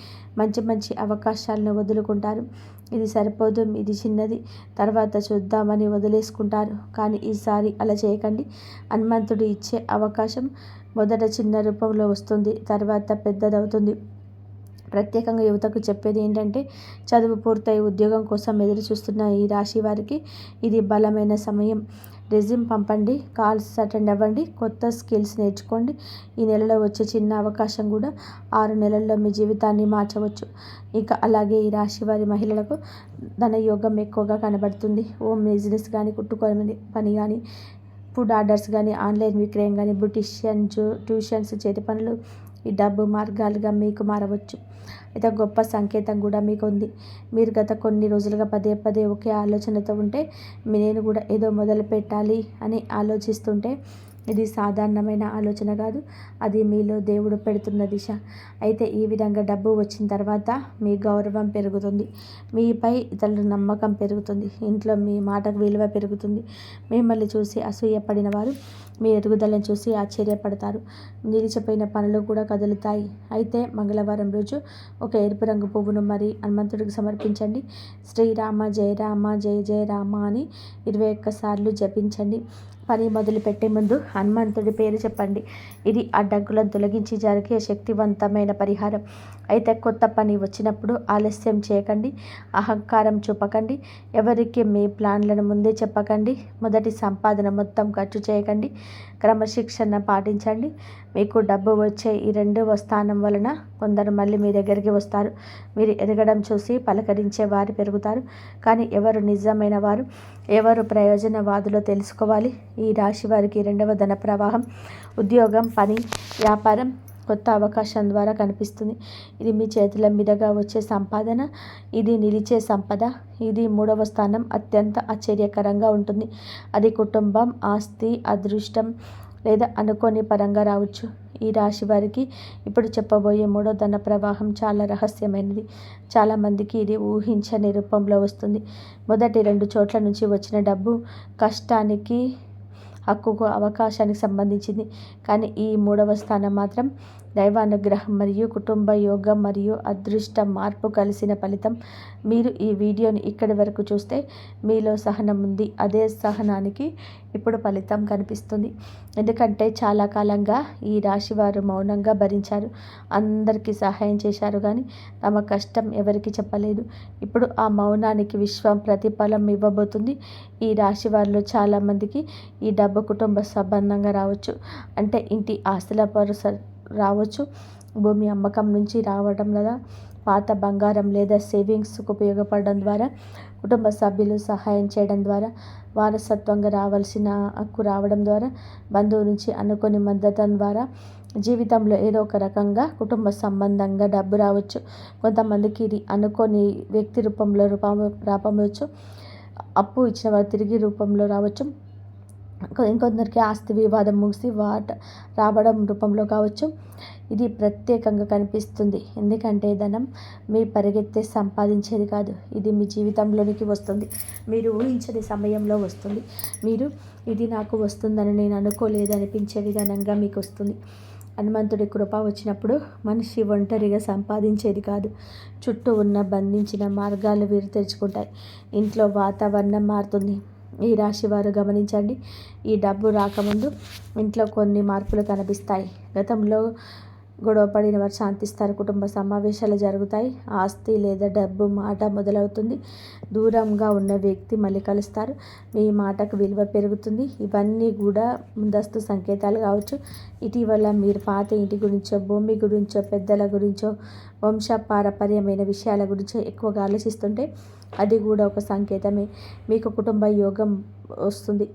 మంచి అవకాశాలను వదులుకుంటారు. ఇది సరిపోదు, ఇది చిన్నది, తర్వాత చూద్దామని వదిలేసుకుంటారు. కానీ ఈసారి అలా చేయకండి. హనుమంతుడు ఇచ్చే అవకాశం మొదట చిన్న రూపంలో వస్తుంది, తర్వాత పెద్దదవుతుంది. ప్రత్యేకంగా యువతకు చెప్పేది ఏంటంటే, చదువు పూర్తయి ఉద్యోగం కోసం ఎదురు చూస్తున్న ఈ రాశి వారికి ఇది బలమైన సమయం. రెజ్యూమ్ పంపండి, కాల్స్ అటెండ్ అవ్వండి, కొత్త స్కిల్స్ నేర్చుకోండి. ఈ నెలలో వచ్చే చిన్న అవకాశం కూడా 6 నెలల్లో మీ జీవితాన్ని మార్చవచ్చు. ఇక అలాగే ఈ రాశి వారి మహిళలకు ధనయోగం ఎక్కువగా కనబడుతుంది. హోమ్ బిజినెస్ కానీ, కుట్టుకోని పని కానీ, ఫుడ్ ఆర్డర్స్ కానీ, ఆన్లైన్ విక్రయం కానీ, బ్యూటిషియన్, ట్యూషన్స్, చేతి పనులు ఈ డబ్బు మార్గాలుగా మీకు మారవచ్చు. అయితే గొప్ప సంకేతం కూడా మీకు ఉంది. మీరు గత కొన్ని రోజులుగా పదే ఒకే ఆలోచనతో ఉంటే, నేను కూడా ఏదో మొదలు పెట్టాలి అని ఆలోచిస్తుంటే, ఇది సాధారణమైన ఆలోచన కాదు, అది మీలో దేవుడు పెడుతున్న దిశ. అయితే ఈ విధంగా డబ్బు వచ్చిన తర్వాత మీ గౌరవం పెరుగుతుంది. మీపై ఇతరుల నమ్మకం పెరుగుతుంది. ఇంట్లో మీ మాటకు విలువ పెరుగుతుంది. మిమ్మల్ని చూసి అసూయపడిన వారు మీ ఎదుగుదలను చూసి ఆశ్చర్యపడతారు. నిలిచిపోయిన పనులు కూడా కదులుతాయి. అయితే మంగళవారం రోజు ఒక ఎరుపు రంగు పువ్వును హనుమంతుడికి సమర్పించండి. శ్రీరామ జయ రామ జయ జయ రామ అని 21 సార్లు జపించండి. పని మొదలుపెట్టే ముందు హనుమంతుడి పేరు చెప్పండి. ఇది అడ్డంకులను తొలగించి జరిగే శక్తివంతమైన పరిహారం. అయితే కొత్త పని వచ్చినప్పుడు ఆలస్యం చేయకండి, అహంకారం చూపకండి, ఎవరికి మీ ప్లాన్లను ముందే చెప్పకండి. మొదటి సంపాదన మొత్తం ఖర్చు చేయకండి, క్రమశిక్షణ పాటించండి. మీకు డబ్బు వచ్చే ఈ 2వ స్థానం వలన కొందరు మళ్ళీ మీ దగ్గరికి వస్తారు. మీరు ఎదగడం చూసి పలకరించే వారు పెరుగుతారు. కానీ ఎవరు నిజమైన వారు, ఎవరు ప్రయోజనవాదులో తెలుసుకోవాలి. ఈ రాశి వారికి 2వ ధన ప్రవాహం, ఉద్యోగం, పని, వ్యాపారం, కొత్త అవకాశం ద్వారా కనిపిస్తుంది. ఇది మీ చేతుల మీదుగా వచ్చే సంపాదన, ఇది నిలిచే సంపద. ఇది 3వ స్థానం అత్యంత ఆశ్చర్యకరంగా ఉంటుంది. అది కుటుంబం, ఆస్తి, అదృష్టం లేదా అనుకోని పరంగా రావచ్చు. ఈ రాశి వారికి ఇప్పుడు చెప్పబోయే 3వ ధన ప్రవాహం చాలా రహస్యమైనది. చాలామందికి ఇది ఊహించని రూపంలో వస్తుంది. మొదటి 2 చోట్ల నుంచి వచ్చిన డబ్బు కష్టానికి, హక్కుకు, అవకాశానికి సంబంధించింది. కానీ ఈ 3వ స్థానం మాత్రం దైవానుగ్రహం మరియు కుటుంబ యోగం మరియు అదృష్ట మార్పు కలిసిన ఫలితం. మీరు ఈ వీడియోని ఇక్కడి వరకు చూస్తే మీలో సహనం ఉంది. అదే సహనానికి ఇప్పుడు ఫలితం కనిపిస్తుంది. ఎందుకంటే చాలా కాలంగా ఈ రాశి వారు మౌనంగా భరించారు. అందరికీ సహాయం చేశారు కానీ తమ కష్టం ఎవరికి చెప్పలేదు. ఇప్పుడు ఆ మౌనానికి విశ్వం ప్రతిఫలం ఇవ్వబోతుంది. ఈ రాశి వారిలో చాలామందికి ఈ డబ్బు కుటుంబ సంబంధంగా రావచ్చు. అంటే ఇంటి ఆస్తుల పరుస రావచ్చు, భూమి అమ్మకం నుంచి రావడం లేదా పాత బంగారం లేదా సేవింగ్స్కు ఉపయోగపడడం ద్వారా, కుటుంబ సభ్యులు సహాయం చేయడం ద్వారా, వారసత్వంగా రావాల్సిన హక్కు రావడం ద్వారా, బంధువు నుంచి అనుకోని మద్దతు ద్వారా, జీవితంలో ఏదో ఒక రకంగా కుటుంబ సంబంధంగా డబ్బు రావచ్చు. కొంతమందికి ఇది అనుకోని వ్యక్తి రూపంలో రావచ్చు. అప్పు ఇచ్చిన వారు తిరిగి రూపంలో రావచ్చు. ఇంకొందరికి ఆస్తి వివాదం ముగిసి రావడం రూపంలో కావచ్చు. ఇది ప్రత్యేకంగా కనిపిస్తుంది. ఎందుకంటే ధనం మీ పరిగెత్తే సంపాదించేది కాదు. ఇది మీ జీవితంలోనికి వస్తుంది. మీరు ఊహించని సమయంలో వస్తుంది. మీరు ఇది నాకు వస్తుందని నేను అనుకోలేదు అనిపించే విధానంగా మీకు వస్తుంది. హనుమంతుడి కృప వచ్చినప్పుడు మనిషి ఒంటరిగా సంపాదించేది కాదు. చుట్టూ ఉన్న బంధించిన మార్గాలు వీరు తెరుచుకుంటాయి. ఇంట్లో వాతావరణం మారుతుంది. ఈ రాశి వారు గమనించండి. ఈ డబ్బు రాకముందు ఇంట్లో కొన్ని మార్పులు కనిపిస్తాయి. గతంలో గొడవపడిన వారు శాంతిస్తారు. కుటుంబ సమావేశాలు జరుగుతాయి. ఆస్తి లేదా డబ్బు మాట మొదలవుతుంది. దూరంగా ఉన్న వ్యక్తి మళ్ళీ కలుస్తారు. మీ మాటకు విలువ పెరుగుతుంది. ఇవన్నీ కూడా ముందస్తు సంకేతాలు కావచ్చు. ఇటీవల మీరు పాత ఇంటి గురించో, భూమి గురించో, పెద్దల గురించో, వంశపారపర్యమైన విషయాల గురించో ఎక్కువగా ఆలోచిస్తుంటే అది కూడా ఒక సంకేతమే. మీకు కుటుంబ యోగం వస్తుంది.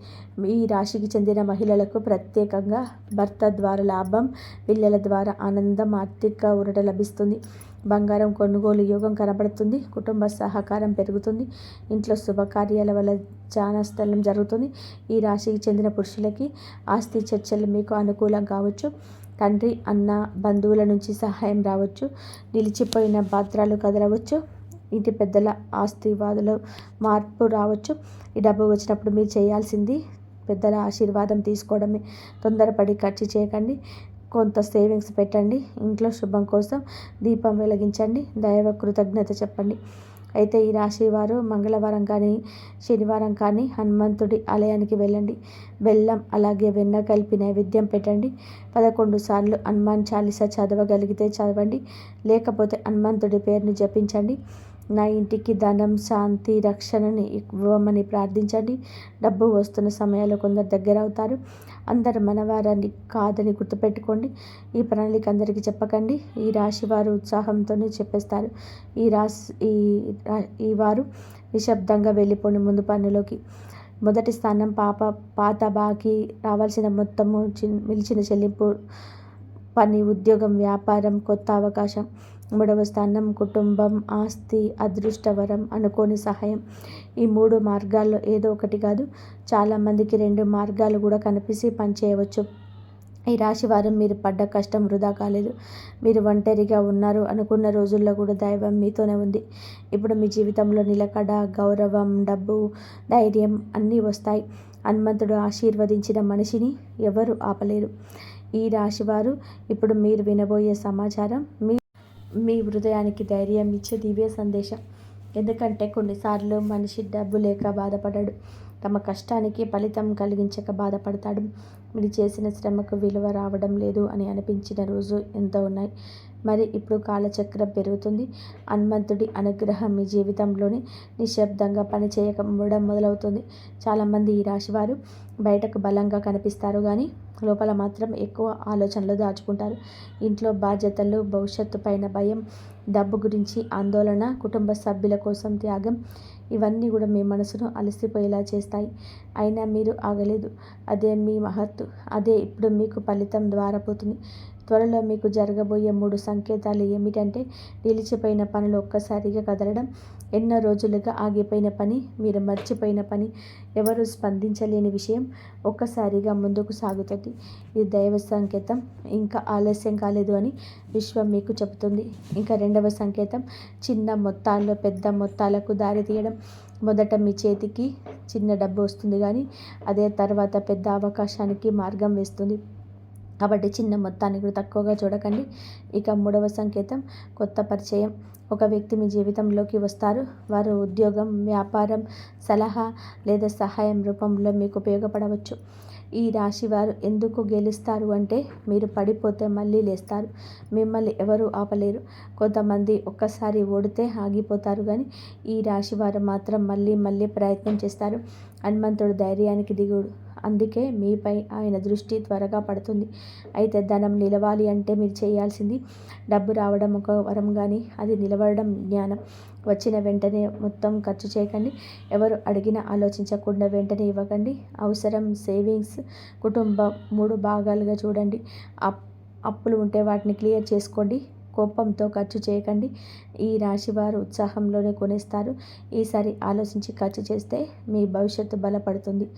ఈ రాశికి చెందిన మహిళలకు ప్రత్యేకంగా భర్త ద్వారా లాభం, పిల్లల ద్వారా ఆనందం, ఆర్థిక ఊరట లభిస్తుంది. బంగారం కొనుగోలు యోగం కనబడుతుంది. కుటుంబ సహకారం పెరుగుతుంది. ఇంట్లో శుభకార్యాల వల్ల జానస్థలం జరుగుతుంది. ఈ రాశికి చెందిన పురుషులకి ఆస్తి చర్చలు మీకు అనుకూలం కావచ్చు. తండ్రి, అన్న, బంధువుల నుంచి సహాయం రావచ్చు. నిలిచిపోయిన పాత్రలు కదలవచ్చు. ఇంటి పెద్దల ఆస్తివాదులో మార్పు రావచ్చు. ఈ డబ్బు వచ్చినప్పుడు మీరు చేయాల్సింది పెద్దల ఆశీర్వాదం తీసుకోవడమే. తొందరపడి ఖర్చు చేయకండి. కొంత సేవింగ్స్ పెట్టండి. ఇంట్లో శుభం కోసం దీపం వెలిగించండి. దైవ కృతజ్ఞత చెప్పండి. అయితే ఈ రాశి వారు మంగళవారం కానీ, శనివారం కానీ హనుమంతుడి ఆలయానికి వెళ్ళండి. బెల్లం అలాగే వెన్న కలిపి నైవేద్యం పెట్టండి. 11 సార్లు హనుమాన్ చాలీసా చదవగలిగితే చదవండి. లేకపోతే హనుమంతుడి పేరుని జపించండి. నా ఇంటికి ధనం, శాంతి, రక్షణని ఇవ్వమని ప్రార్థించండి. డబ్బు వస్తున్న సమయాల్లో కొందరు దగ్గర అవుతారు. అందరు మనవారని కాదని గుర్తుపెట్టుకోండి. ఈ ప్రణాళిక అందరికీ చెప్పకండి. ఈ రాశి వారు ఉత్సాహంతోనే చెప్పేస్తారు. ఈ వారు నిశ్శబ్దంగా వెళ్ళిపోండి ముందు పనులోకి. మొదటి స్థానం పాత బాకీ, రావాల్సిన మొత్తము, మిలిచిన చెల్లింపు, పని, ఉద్యోగం, వ్యాపారం, కొత్త అవకాశం. 3వ స్థానం కుటుంబం, ఆస్తి, అదృష్టవరం, అనుకోని సహాయం. ఈ 3 మార్గాల్లో ఏదో ఒకటి కాదు, చాలామందికి 2 మార్గాలు కూడా కనిపిసి పనిచేయవచ్చు. ఈ రాశి వారు మీరు పడ్డ కష్టం వృధా కాలేదు. మీరు ఒంటరిగా ఉన్నారు అనుకున్న రోజుల్లో కూడా దైవం మీతోనే ఉంది. ఇప్పుడు మీ జీవితంలో నిలకడ, గౌరవం, డబ్బు, ధైర్యం అన్నీ వస్తాయి. హనుమంతుడు ఆశీర్వదించిన మనిషిని ఎవరు ఆపలేరు. ఈ రాశివారు ఇప్పుడు మీరు వినబోయే సమాచారం మీ హృదయానికి ధైర్యం ఇచ్చే దివ్య సందేశం. ఎందుకంటే కొన్నిసార్లు మనిషి డబ్బు లేక బాధపడడు, తమ కష్టానికి ఫలితం కలిగించక బాధపడతాడు. మీరు చేసిన శ్రమకు విలువ రావడం లేదు అని అనిపించిన రోజు ఎంతో ఉన్నాయి. మరి ఇప్పుడు కాలచక్రం పెరుగుతుంది. హనుమంతుడి అనుగ్రహం మీ జీవితంలోని నిశ్శబ్దంగా పనిచేయకపోవడం మొదలవుతుంది. చాలామంది ఈ రాశివారు బయటకు బలంగా కనిపిస్తారు కానీ లోపల మాత్రం ఎక్కువ ఆలోచనలు దాచుకుంటారు. ఇంట్లో బాధ్యతలు, భవిష్యత్తు పైన భయం, డబ్బు గురించి ఆందోళన, కుటుంబ సభ్యుల కోసం త్యాగం, ఇవన్నీ కూడా మీ మనసును అలసిపోయేలా చేస్తాయి. అయినా మీరు ఆగలేదు. అదే మీ మహత్తు. అదే ఇప్పుడు మీకు ఫలితం ద్వారా పోతుంది. త్వరలో మీకు జరగబోయే 3 సంకేతాలు ఏమిటంటే, నిలిచిపోయిన పనులు ఒక్కసారిగా కదలడం, ఎన్నో రోజులుగా ఆగిపోయిన పని, మీరు మర్చిపోయిన పని, ఎవరు స్పందించలేని విషయం ఒక్కసారిగా ముందుకు సాగుతుంది. ఇది దైవ సంకేతం. ఇంకా ఆలస్యం కాలేదు అని విశ్వం మీకు చెబుతుంది. ఇంకా 2వ సంకేతం, చిన్న మొత్తాల్లో పెద్ద మొత్తాలకు దారి తీయడం. మొదట మీ చేతికి చిన్న డబ్బు వస్తుంది, కానీ అదే తర్వాత పెద్ద అవకాశానికి మార్గం వేస్తుంది. కాబట్టి చిన్న మొత్తాన్ని కూడా తక్కువగా చూడకండి. ఇక 3వ సంకేతం, కొత్త పరిచయం. ఒక వ్యక్తి మీ జీవితంలోకి వస్తారు. వారు ఉద్యోగం, వ్యాపారం, సలహా లేదా సహాయం రూపంలో మీకు ఉపయోగపడవచ్చు. ఈ రాశి వారు ఎందుకు గెలుస్తారు అంటే, మీరు పడిపోతే మళ్ళీ లేస్తారు. మిమ్మల్ని ఎవరూ ఆపలేరు. కొంతమంది ఒక్కసారి ఓడితే ఆగిపోతారు, కానీ ఈ రాశి వారు మాత్రం మళ్ళీ మళ్ళీ ప్రయత్నం చేస్తారు. హనుమంతుడు ధైర్యానికి దిగుడు, అందుకే మీపై ఆయన దృష్టి త్వరగా పడుతుంది. అయితే ధనం నిలవాలి అంటే మీరు చేయాల్సింది, డబ్బు రావడం ఒక వరం, కానీ అది నిలబడడం జ్ఞానం. వచ్చిన వెంటనే మొత్తం ఖర్చు చేయకండి. ఎవరు అడిగినా ఆలోచించకుండా వెంటనే ఇవ్వకండి. అవసరం, సేవింగ్స్, కుటుంబం 3 భాగాలుగా చూడండి. అప్పులు ఉంటే వాటిని క్లియర్ చేసుకోండి. కోపంతో ఖర్చు చేయకండి. ఈ రాశివారు ఉత్సాహంలోనే కొనేస్తారు. ఈసారి ఆలోచించి ఖర్చు చేస్తే మీ భవిష్యత్తు బలపడుతుంది.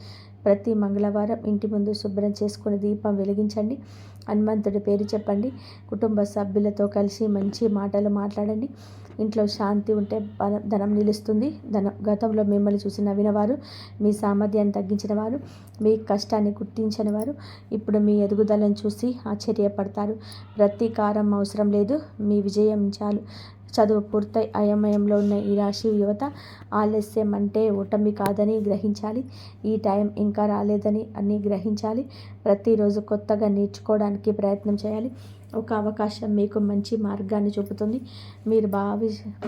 ప్రతి మంగళవారం ఇంటి ముందు శుభ్రం చేసుకుని దీపం వెలిగించండి. హనుమంతుడి పేరు చెప్పండి. కుటుంబ సభ్యులతో కలిసి మంచి మాటలు మాట్లాడండి. ఇంట్లో శాంతి ఉంటే ధనం నిలుస్తుంది. గతంలో మిమ్మల్ని చూసి నవ్వినవారు, మీ సామర్థ్యాన్ని తగ్గించిన వారు, మీ కష్టాన్ని గుర్తించిన వారు ఇప్పుడు మీ ఎదుగుదలను చూసి ఆశ్చర్యపడతారు. ప్రతీకారం అవసరం లేదు, మీ విజయం చాలు. చదువు పూర్తయి అయోమయంలో ఉన్న ఈ రాశి యువత, ఆలస్యం అంటే ఓటమి కాదని గ్రహించాలి. ఈ టైం ఇంకా రాలేదని అన్నీ గ్రహించాలి. ప్రతిరోజు కొత్తగా నేర్చుకోవడానికి ప్రయత్నం చేయాలి. ఒక అవకాశం మీకు మంచి మార్గాన్ని చూపుతుంది. మీరు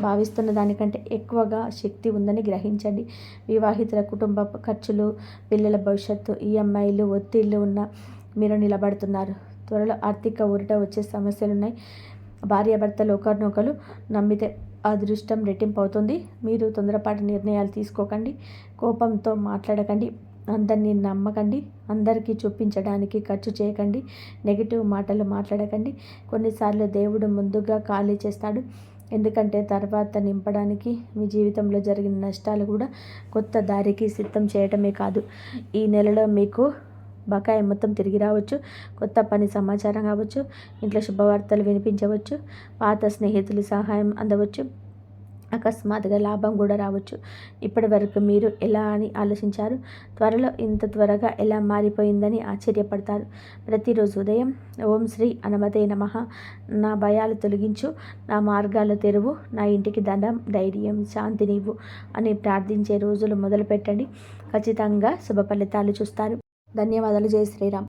భావిస్తున్న దానికంటే ఎక్కువగా శక్తి ఉందని గ్రహించండి. వివాహితుల కుటుంబ ఖర్చులు, పిల్లల భవిష్యత్తు, ఈఎంఐలు, ఒత్తిళ్లు ఉన్న మీరు నిలబడుతున్నారు. త్వరలో ఆర్థిక ఊరట వచ్చే సమస్యలున్నాయి. భార్యాభర్తలు ఒకరినొకరు నమ్మితే అదృష్టం రెట్టింపు అవుతుంది. మీరు తొందరపాటు నిర్ణయాలు తీసుకోకండి. కోపంతో మాట్లాడకండి. అందరినీ నమ్మకండి. అందరికీ చూపించడానికి ఖర్చు చేయకండి. నెగిటివ్ మాటలు మాట్లాడకండి. కొన్నిసార్లు దేవుడు ముందుగా ఖాళీ చేస్తాడు, ఎందుకంటే తర్వాత నింపడానికి. మీ జీవితంలో జరిగిన నష్టాలు కూడా కొత్త దారికి సిద్ధం చేయటమే కాదు. ఈ నెలలో మీకు బకాయి మొత్తం తిరిగి రావచ్చు. కొత్త పని సమాచారం కావచ్చు. ఇంట్లో శుభవార్తలు వినిపించవచ్చు. పాత స్నేహితుల సహాయం అందవచ్చు. అకస్మాత్తుగా లాభం కూడా రావచ్చు. ఇప్పటి వరకు మీరు ఎలా అని ఆలోచించారు, త్వరలో ఇంత త్వరగా ఎలా మారిపోయిందని ఆశ్చర్యపడతారు. ప్రతిరోజు ఉదయం ఓం శ్రీ హనుమతే నమః, నా భయాలు తొలగించు, నా మార్గాలు తెరువు, నా ఇంటికి ధనం, ధైర్యం, శాంతినివ్వు అని ప్రార్థించే రోజులు మొదలుపెట్టండి. ఖచ్చితంగా శుభ ఫలితాలు చూస్తారు. ధన్యవాదాలు. జై శ్రీరామ్.